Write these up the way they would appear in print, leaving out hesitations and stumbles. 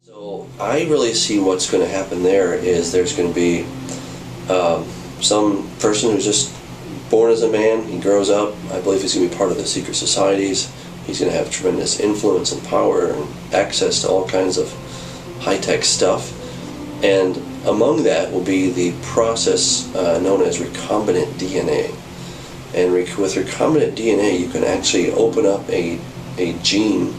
So I really see what's going to happen there is there's going to be some person who's just born as a man, he grows up, I believe he's going to be part of the secret societies, he's going to have tremendous influence and power and access to all kinds of high-tech stuff, and among that will be the process known as recombinant DNA. And with recombinant DNA you can actually open up a gene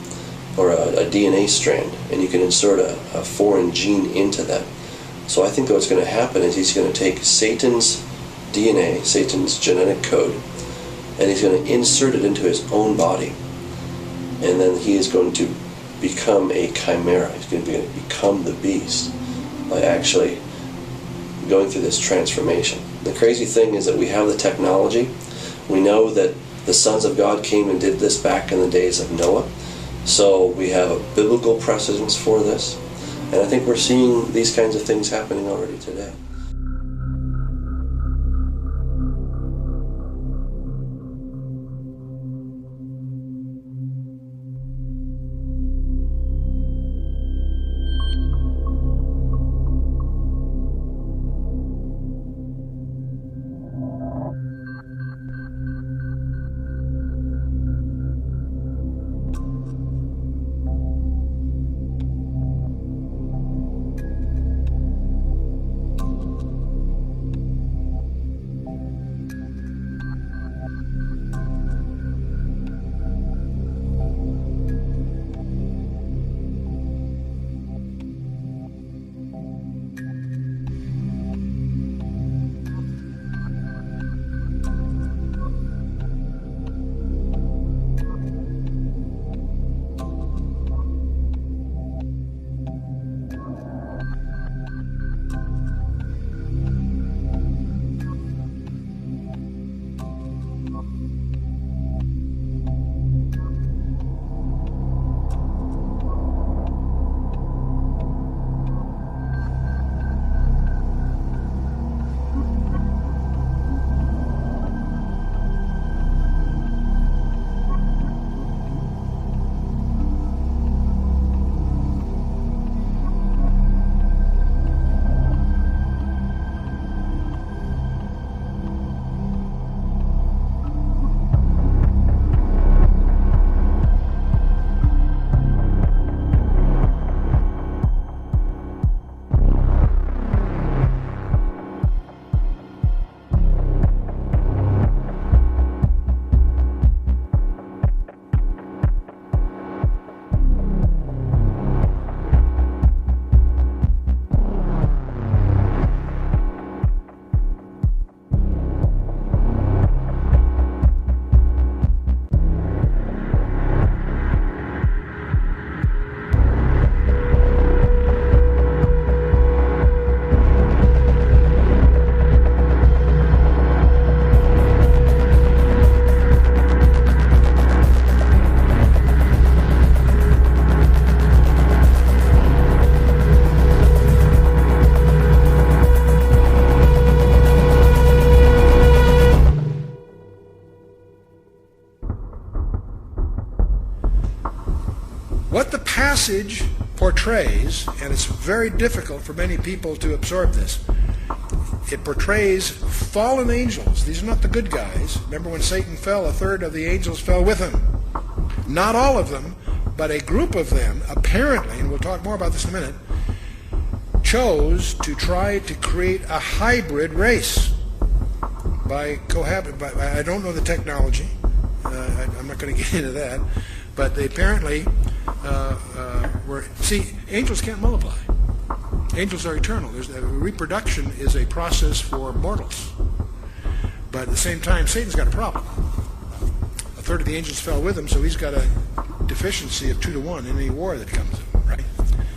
or a DNA strand, and you can insert a foreign gene into that. So I think what's going to happen is he's going to take Satan's DNA, Satan's genetic code, and he's going to insert it into his own body. And then he is going to become a chimera. He's going to become the beast by actually going through this transformation. The crazy thing is that we have the technology. We know that the sons of God came and did this back in the days of Noah. So we have a biblical precedence for this, and I think we're seeing these kinds of things happening already today. What the passage portrays, and it's very difficult for many people to absorb this, it portrays fallen angels. These are not the good guys. Remember when Satan fell, a third of the angels fell with him. Not all of them, but a group of them, apparently, and we'll talk more about this in a minute, chose to try to create a hybrid race by I don't know the technology. I'm not going to get into that. But they apparently see, angels can't multiply. Angels are eternal. Reproduction is a process for mortals. But at the same time, Satan's got a problem. A third of the angels fell with him, so he's got a deficiency of 2 to 1 in any war that comes in, right?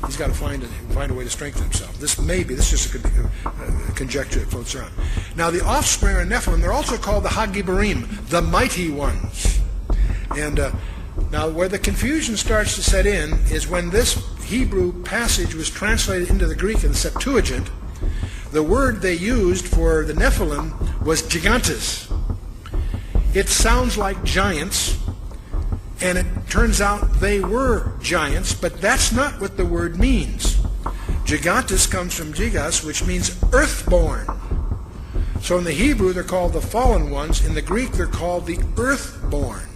He's got to find a way to strengthen himself. This is just a conjecture that floats around. Now, the offspring of Nephilim, they're also called the Hagibarim, the mighty ones. And now, where the confusion starts to set in is when this Hebrew passage was translated into the Greek in the Septuagint, the word they used for the Nephilim was gigantes. It sounds like giants, And it turns out they were giants, but that's not what the word means. Gigantes comes from gigas, which means earthborn. So in the Hebrew, they're called the fallen ones. In the Greek, they're called the earthborn.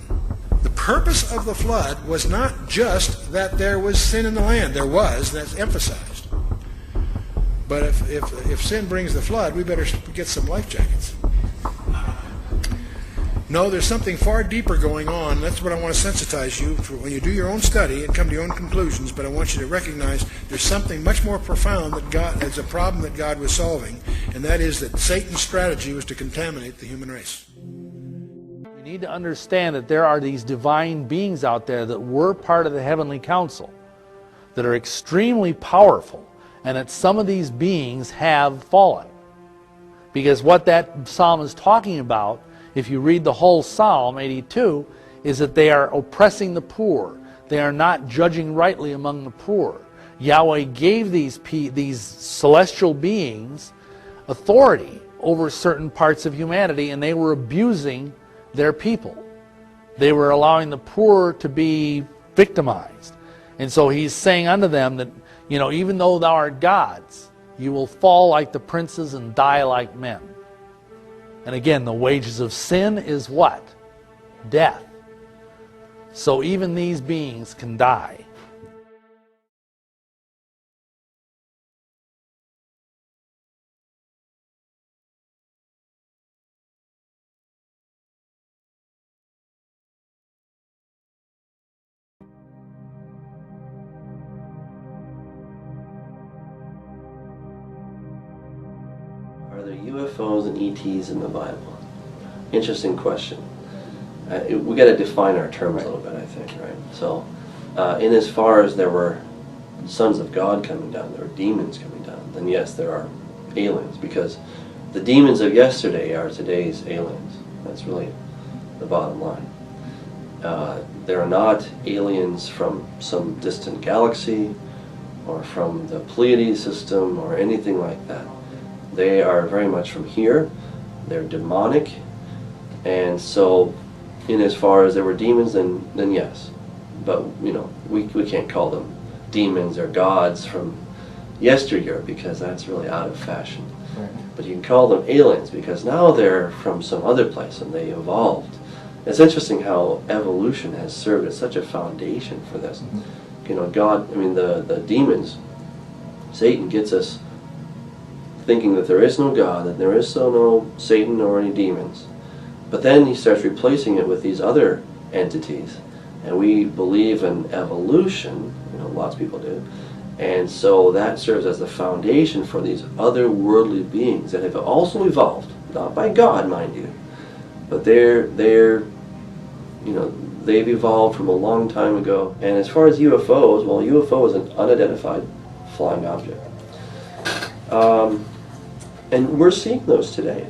The purpose of the flood was not just that there was sin in the land. There was, that's emphasized. But if sin brings the flood, we better get some life jackets. No, there's something far deeper going on. That's what I want to sensitize you for when you do your own study and come to your own conclusions. But I want you to recognize there's something much more profound that God, it's a problem that God was solving, and that is that Satan's strategy was to contaminate the human race. We need to understand that there are these divine beings out there that were part of the heavenly council that are extremely powerful, and that some of these beings have fallen. Because what that psalm is talking about, if you read the whole Psalm 82, is that they are oppressing the poor. They are not judging rightly among the poor. Yahweh gave these celestial beings authority over certain parts of humanity, and they were abusing their people. They were allowing the poor to be victimized. And so he's saying unto them that, you know, even though thou art gods, you will fall like the princes and die like men. And again, the wages of sin is what? Death. So even these beings can die. Are there UFOs and ETs in the Bible? Interesting question. We got to define our terms a little bit, I think, right? So, in as far as there were sons of God coming down, there were demons coming down, then yes, there are aliens, because the demons of yesterday are today's aliens. That's really the bottom line. There are not aliens from some distant galaxy or from the Pleiades system or anything like that. They are very much from here. They're demonic, and so in as far as there were demons, then yes. But you know, we can't call them demons or gods from yesteryear, because that's really out of fashion. Right. But you can call them aliens because now they're from some other place and they evolved. It's interesting how evolution has served as such a foundation for this. Mm-hmm. You know, God, I mean the demons, Satan gets us thinking that there is no God, that there is no Satan or any demons. But then he starts replacing it with these other entities. And we believe in evolution, you know, lots of people do. And so that serves as the foundation for these otherworldly beings that have also evolved, not by God, mind you, but they're you know, they've evolved from a long time ago. And as far as UFOs, well, UFO is an unidentified flying object. And we're seeing those today.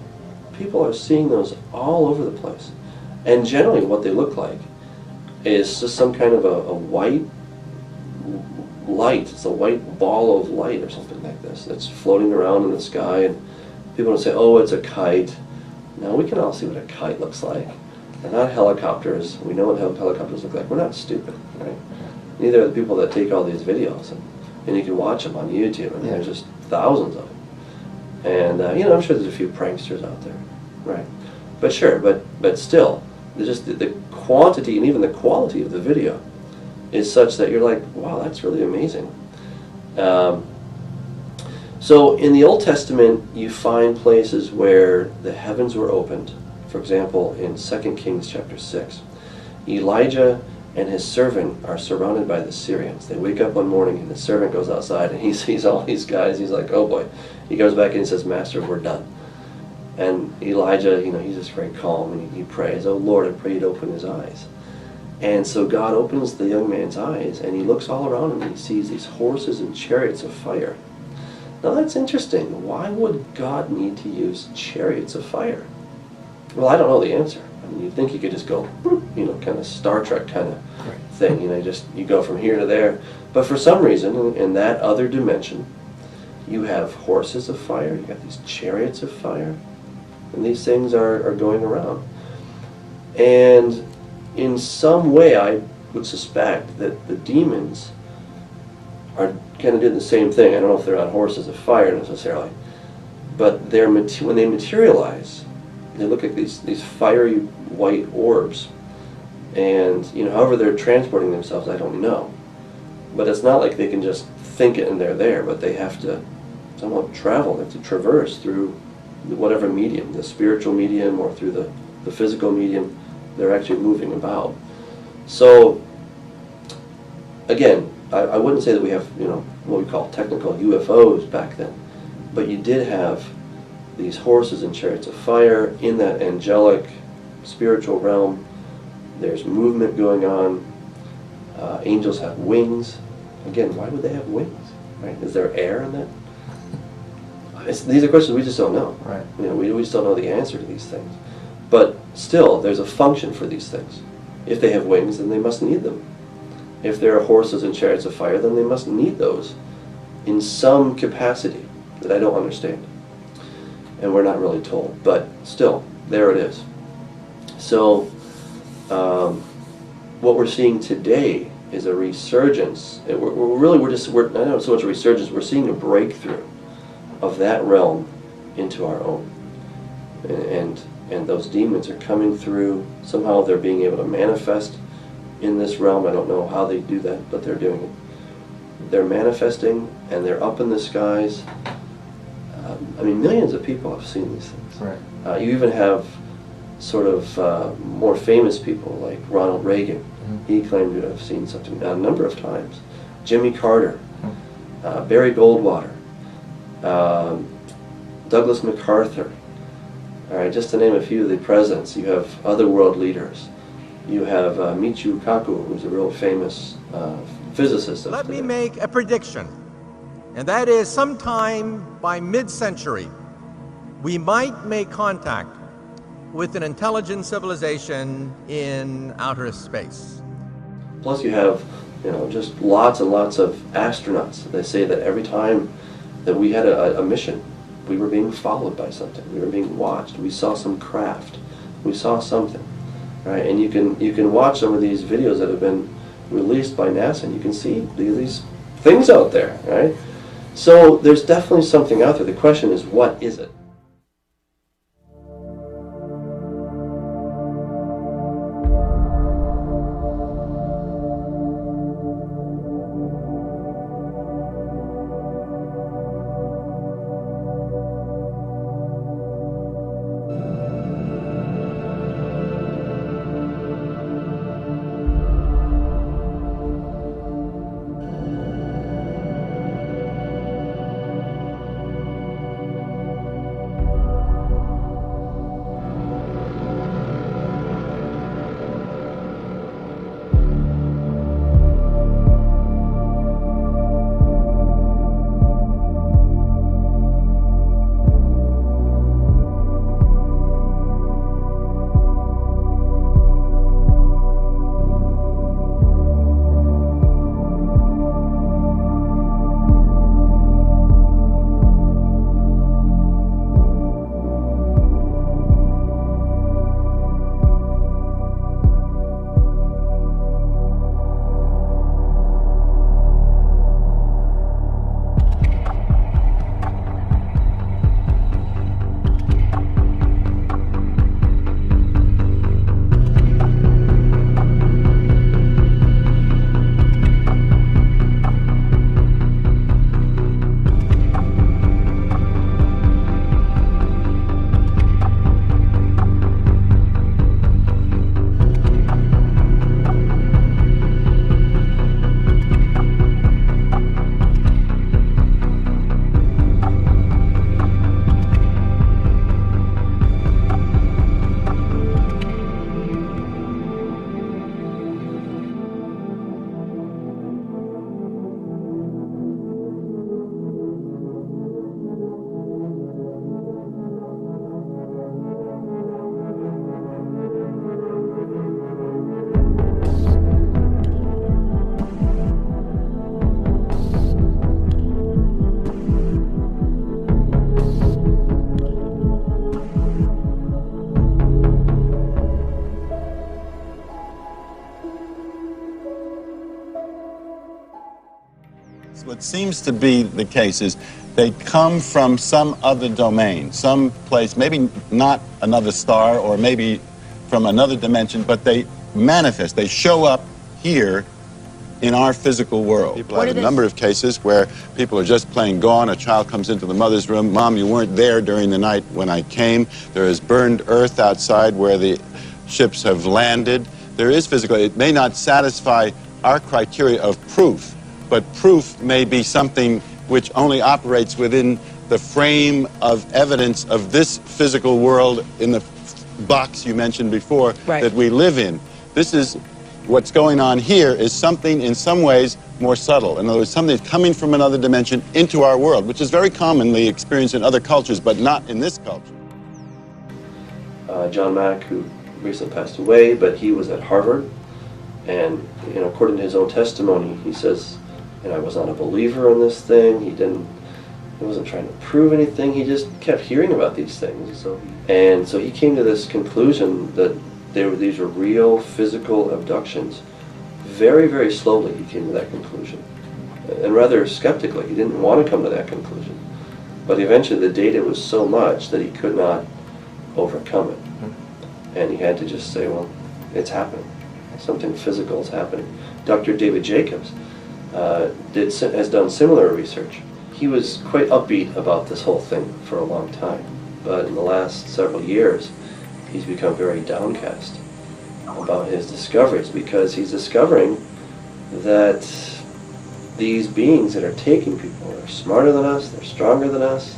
People are seeing those all over the place. And generally what they look like is just some kind of a white light. It's a white ball of light or something like this that's floating around in the sky, and people will say, oh, it's a kite. Now we can all see what a kite looks like. They're not helicopters. We know what helicopters look like. We're not stupid, right? Neither are the people that take all these videos, and you can watch them on YouTube, and there's just thousands of them. And you know, I'm sure there's a few pranksters out there, right? But sure, but still, there's just the quantity and even the quality of the video is such that you're like, wow, that's really amazing. So in the Old Testament, you find places where the heavens were opened. For example, in 2 Kings chapter 6, Elijah and his servant are surrounded by the Syrians. They wake up one morning and the servant goes outside and he sees all these guys. He's like, oh boy. He goes back in and says, Master, we're done. And Elijah, you know, he's just very calm, and he prays, oh Lord, I pray you'd open his eyes. And so God opens the young man's eyes, and he looks all around him and he sees these horses and chariots of fire. Now that's interesting. Why would God need to use chariots of fire? Well, I don't know the answer. I mean, you'd think you could just go, you know, kind of Star Trek kind of thing. You know, you go from here to there. But for some reason, in that other dimension, you have horses of fire, you got these chariots of fire, and these things are going around. And in some way, I would suspect that the demons are kind of doing the same thing. I don't know if they're on horses of fire necessarily, but when they materialize, they look like these fiery white orbs, and however they're transporting themselves, I don't know. But it's not like they can just think it and they're there, but they have to somehow travel, they have to traverse through whatever medium, the spiritual medium or through the physical medium. They're actually moving about. So again, I wouldn't say that we have what we call technical UFOs back then, but you did have these horses and chariots of fire in that angelic spiritual realm. There's movement going on. Angels have wings. Again, why would they have wings? Right? Is there air in that? These are questions we just don't know. Right. We just don't know the answer to these things. But still, there's a function for these things. If they have wings, then they must need them. If there are horses and chariots of fire, then they must need those in some capacity that I don't understand. And we're not really told. But still, there it is. So, what we're seeing today is a resurgence. We're not so much a resurgence, we're seeing a breakthrough of that realm into our own. And those demons are coming through. Somehow they're being able to manifest in this realm. I don't know how they do that, but they're doing it. They're manifesting, and they're up in the skies. Millions of people have seen these things. Right. You even have sort of more famous people like Ronald Reagan. Mm-hmm. He claimed to have seen something a number of times. Jimmy Carter, Barry Goldwater, Douglas MacArthur. All right, just to name a few of the presidents. You have other world leaders. You have Michio Kaku, who's a real famous physicist. Let me make a prediction, and that is sometime by mid-century, we might make contact with an intelligent civilization in outer space. Plus you have, just lots and lots of astronauts. They say that every time that we had a mission, we were being followed by something. We were being watched. We saw some craft. We saw something, right? And you can watch some of these videos that have been released by NASA, and you can see these things out there, right? So there's definitely something out there. The question is, what is it? what seems to be the case is they come from some other domain, some place, maybe not another star or maybe from another dimension, but they manifest, they show up here in our physical world. People have a number of cases where people are just playing gone. A child comes into the mother's room. Mom, you weren't there during the night when I came. There is burned earth outside where the ships have landed. There is physical. It may not satisfy our criteria of proof, but proof may be something which only operates within the frame of evidence of this physical world in the box you mentioned before that we live in. This is what's going on here is something in some ways more subtle. In other words, something that's coming from another dimension into our world, which is very commonly experienced in other cultures, but not in this culture. John Mack, who recently passed away, but he was at Harvard, and according to his own testimony, he says, I was not a believer in this thing. He wasn't trying to prove anything. He just kept hearing about these things. So he came to this conclusion that these were real physical abductions. Very, very slowly he came to that conclusion, and rather skeptically. He didn't want to come to that conclusion, but eventually the data was so much that he could not overcome it, and he had to just say, well, it's happening. Something physical is happening. Dr. David Jacobs has done similar research. He was quite upbeat about this whole thing for a long time, but in the last several years he's become very downcast about his discoveries, because he's discovering that these beings that are taking people are smarter than us, they're stronger than us,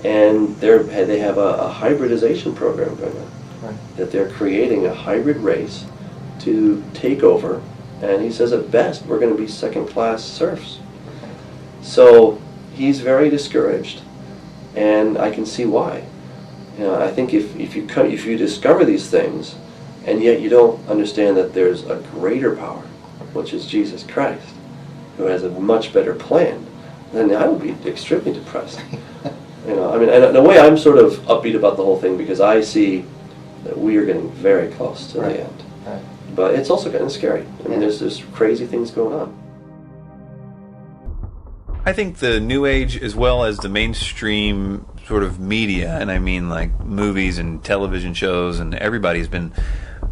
and they have a hybridization program going on. That they're creating a hybrid race to take over, and he says at best we're going to be second-class serfs. So he's very discouraged, and I can see why. I think if you discover these things, and yet you don't understand that there's a greater power, which is Jesus Christ, who has a much better plan, then I would be extremely depressed. And in a way I'm sort of upbeat about the whole thing, because I see that we are getting very close to the end. But it's also kind of scary. There's crazy things going on. I think the New Age, as well as the mainstream sort of media, and I mean like movies and television shows, and everybody's been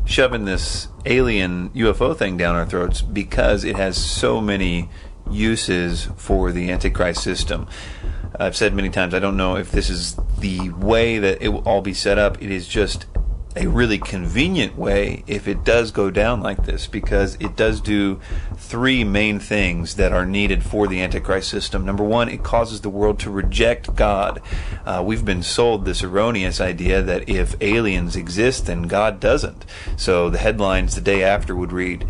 shoving this alien UFO thing down our throats because it has so many uses for the Antichrist system. I've said many times, I don't know if this is the way that it will all be set up. It is just a really convenient way if it does go down like this, because it does do three main things that are needed for the Antichrist system. Number one, it causes the world to reject God. We've been sold this erroneous idea that if aliens exist, then God doesn't. So the headlines the day after would read,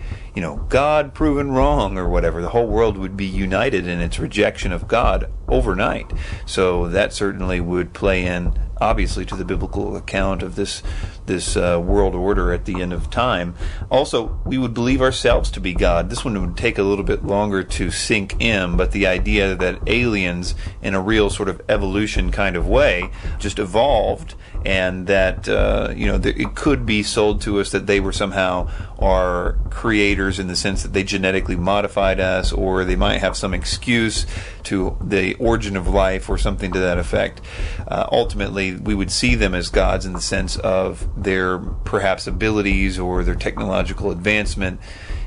God proven wrong, or whatever. The whole world would be united in its rejection of God overnight. So that certainly would play in, obviously, to the biblical account of this world order at the end of time. Also, we would believe ourselves to be God. This one would take a little bit longer to sink in, but the idea that aliens, in a real sort of evolution kind of way, just evolved, and that it could be sold to us that they were somehow our creators, in the sense that they genetically modified us, or they might have some excuse to the origin of life or something to that effect. Ultimately, we would see them as gods in the sense of their perhaps abilities or their technological advancement,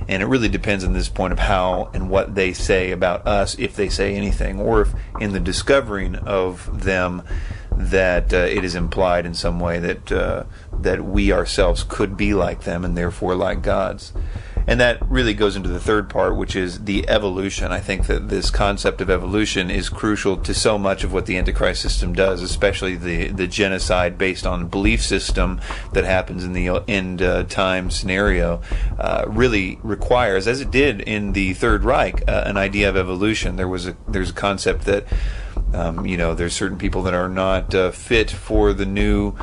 and it really depends on this point of how and what they say about us, if they say anything, or if in the discovering of them that it is implied in some way that we ourselves could be like them and therefore like gods. And that really goes into the third part, which is the evolution. I think that this concept of evolution is crucial to so much of what the Antichrist system does, especially the genocide based on belief system that happens in the end time scenario, really requires, as it did in the Third Reich, an idea of evolution. There's a concept that there's certain people that are not fit for the new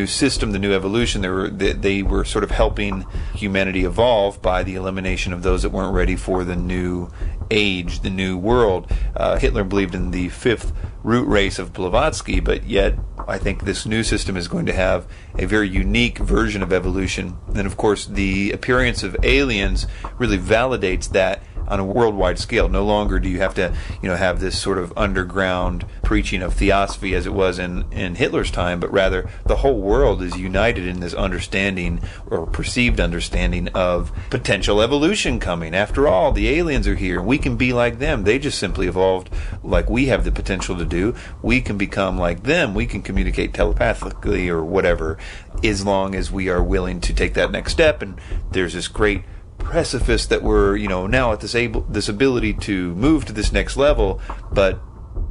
system, the new evolution. They were sort of helping humanity evolve by the elimination of those that weren't ready for the new age, the new world. Hitler believed in the fifth root race of Blavatsky, but yet I think this new system is going to have a very unique version of evolution. And of course, the appearance of aliens really validates that on a worldwide scale. No longer do you have to, have this sort of underground preaching of theosophy as it was in Hitler's time, but rather the whole world is united in this understanding, or perceived understanding, of potential evolution coming. After all, the aliens are here. We can be like them. They just simply evolved like we have the potential to do. We can become like them. We can communicate telepathically or whatever, as long as we are willing to take that next step. And there's this great precipice that we're, now at this ability to move to this next level, but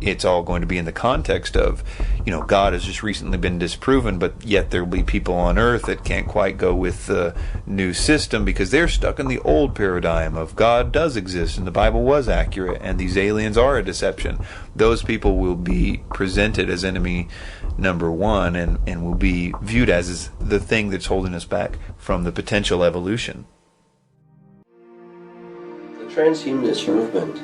it's all going to be in the context of, God has just recently been disproven, but yet there will be people on earth that can't quite go with the new system because they're stuck in the old paradigm of God does exist and the Bible was accurate and these aliens are a deception. Those people will be presented as enemy number one and will be viewed as the thing that's holding us back from the potential evolution. The transhumanist movement,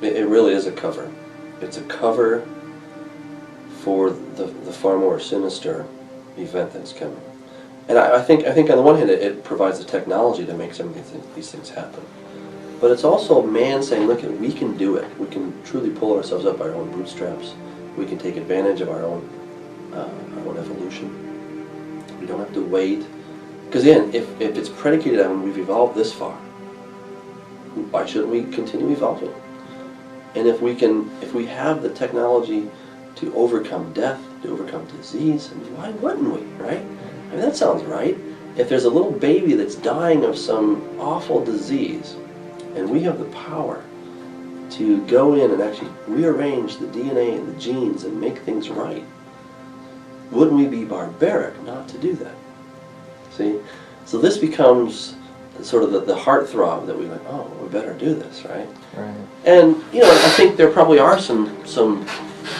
it really is a cover. It's a cover for the far more sinister event that's coming. And I think on the one hand it provides the technology to make some of these things happen. But it's also man saying, look, we can do it. We can truly pull ourselves up by our own bootstraps. We can take advantage of our own evolution. We don't have to wait. Because again, if it's predicated on we've evolved this far, why shouldn't we continue evolving? And if we have the technology to overcome death, to overcome disease, why wouldn't we, right? I mean, that sounds right. If there's a little baby that's dying of some awful disease, and we have the power to go in and actually rearrange the DNA and the genes and make things right, wouldn't we be barbaric not to do that? See? So this becomes sort of the heartthrob that we went, oh, we better do this, right? Right. And, I think there probably are some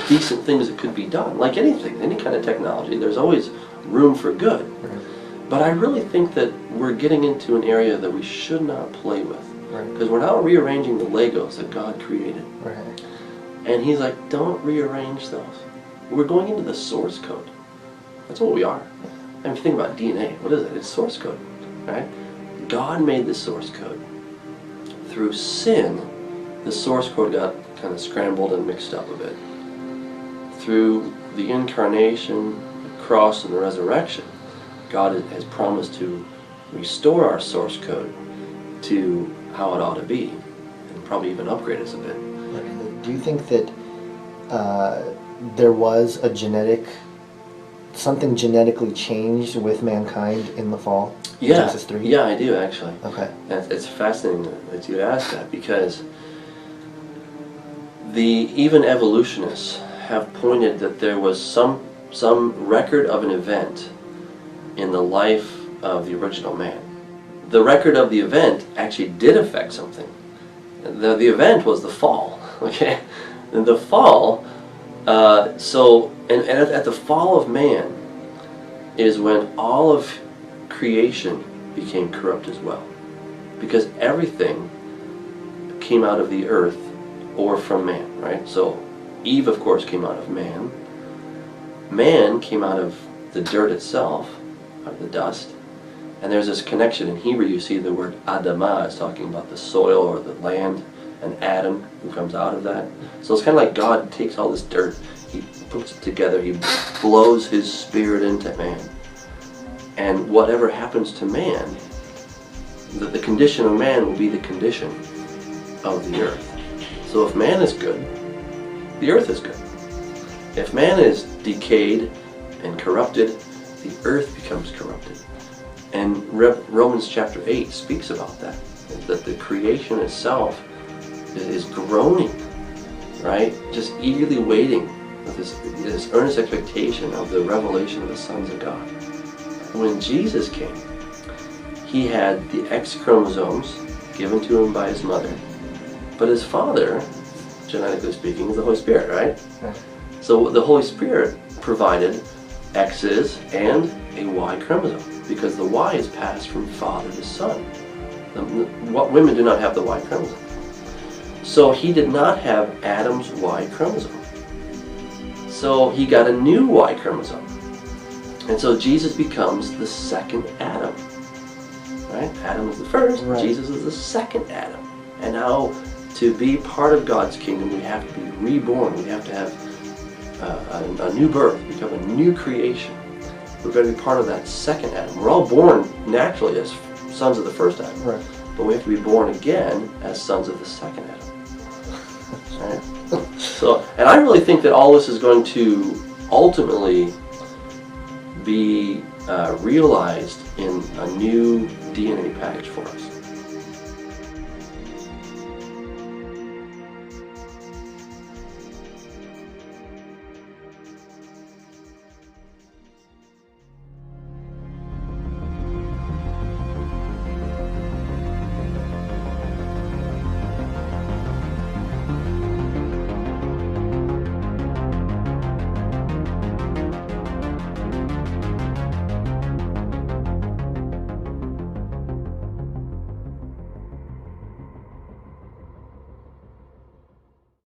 decent things that could be done. Like anything, any kind of technology, there's always room for good. Right. But I really think that we're getting into an area that we should not play with. Right. Because we're now rearranging the Legos that God created. Right. And he's like, don't rearrange those. We're going into the source code. That's what we are. I mean, think about DNA. What is it? It's source code, right? God made the source code. Through sin, the source code got kind of scrambled and mixed up a bit. Through the incarnation, the cross, and the resurrection, God has promised to restore our source code to how it ought to be, and probably even upgrade us a bit. Okay. Do you think that there was something genetically changed with mankind in the fall? Yeah, Genesis 3? yeah, I do actually. Okay. It's fascinating that you asked that, because even evolutionists have pointed that there was some record of an event in the life of the original man. The record of the event actually did affect something. The event was the fall. Okay, and the fall. At the fall of man is when all of creation became corrupt as well, because everything came out of the earth or from man, right? So Eve, of course, came out of man. Man came out of the dirt itself, out of the dust. And there's this connection. In Hebrew, you see the word Adamah is talking about the soil or the land, and Adam, who comes out of that. So it's kind of like God takes all this dirt, he puts it together, he blows his spirit into man. And whatever happens to man, the condition of man will be the condition of the earth. So if man is good, the earth is good. If man is decayed and corrupted, the earth becomes corrupted. And Romans chapter 8 speaks about that the creation itself is groaning, right? Just eagerly waiting with this earnest expectation of the revelation of the sons of God. When Jesus came, he had the X chromosomes given to him by his mother, but his father, genetically speaking, is the Holy Spirit, right? Right. So the Holy Spirit provided X's and a Y chromosome, because the Y is passed from father to son. Women do not have the Y chromosome. So he did not have Adam's Y chromosome. So he got a new Y chromosome. And so Jesus becomes the second Adam. right? Adam is the first, Right. Jesus is the second Adam. And now, to be part of God's kingdom, we have to be reborn. We have to have a new birth, become a new creation. We're going to be part of that second Adam. We're all born naturally as sons of the first Adam. Right. But we have to be born again as sons of the second Adam. Right? So, and I really think that all this is going to ultimately be realized in a new DNA package for us.